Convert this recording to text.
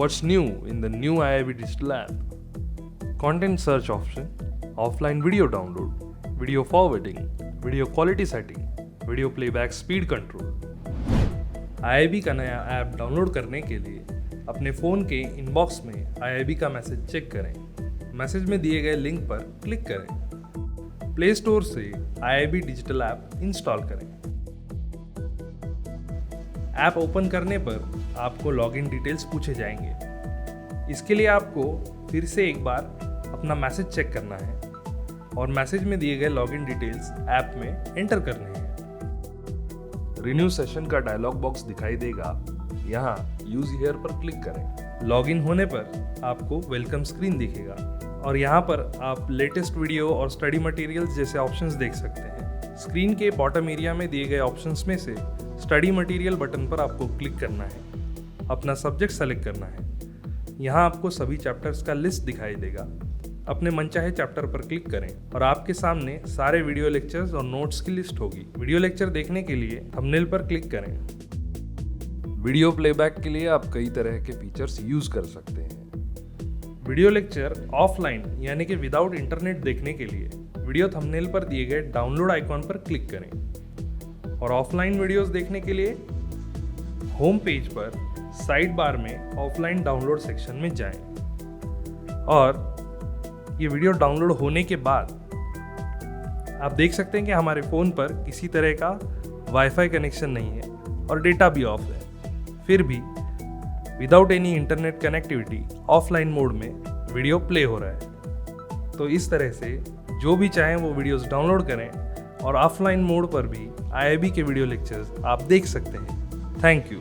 What's new in the new IIB Digital App? Content search option, offline video download, video forwarding, video quality setting, video playback speed control. IIB का नया app download करने के लिए अपने phone के inbox में IIB का message check करें। मैसेज में दिए गए लिंक पर क्लिक करें। प्ले स्टोर से IIB डिजिटल ऐप इंस्टॉल करें। ऐप ओपन करने पर आपको लॉगिन डिटेल्स पूछे जाएंगे। इसके लिए आपको फिर से एक बार अपना मैसेज चेक करना है और मैसेज में दिए गए लॉगिन डिटेल्स ऐप में एंटर करने हैं। रिन्यू सेशन का डायलॉग बॉक्स दिखाई देगा। यहाँ यूज हियर पर क्लिक करें। लॉगिन होने पर आपको वेलकम स्क्रीन दिखेगा और यहाँ पर आप लेटेस्ट वीडियो और स्टडी मटेरियल्स जैसे ऑप्शंस देख सकते हैं। स्क्रीन के बॉटम एरिया में दिए गए ऑप्शंस में से स्टडी मटेरियल बटन पर आपको क्लिक करना है। अपना सब्जेक्ट सेलेक्ट करना है। यहाँ आपको सभी चैप्टर्स का लिस्ट दिखाई देगा। अपने मनचाहे चैप्टर पर क्लिक करें और आपके सामने सारे वीडियो लेक्चर्स और नोट्स की लिस्ट होगी। वीडियो लेक्चर देखने के लिए थंबनेल पर क्लिक करें। वीडियो प्लेबैक के लिए आप कई तरह के फीचर्स यूज कर सकते हैं। वीडियो लेक्चर ऑफलाइन यानी कि विदाउट इंटरनेट देखने के लिए वीडियो थंबनेल पर दिए गए डाउनलोड आइकॉन पर क्लिक करें और ऑफलाइन वीडियोस देखने के लिए होम पेज पर साइड बार में ऑफलाइन डाउनलोड सेक्शन में जाएं और ये वीडियो डाउनलोड होने के बाद आप देख सकते हैं कि हमारे फ़ोन पर किसी तरह का वाईफाई कनेक्शन नहीं है और डेटा भी ऑफ है। फिर भी without any internet connectivity offline mode में वीडियो प्ले हो रहा है। तो इस तरह से जो भी चाहें वो वीडियोस डाउनलोड करें और ऑफलाइन मोड पर भी IIB के वीडियो लेक्चर्स आप देख सकते हैं। Thank you.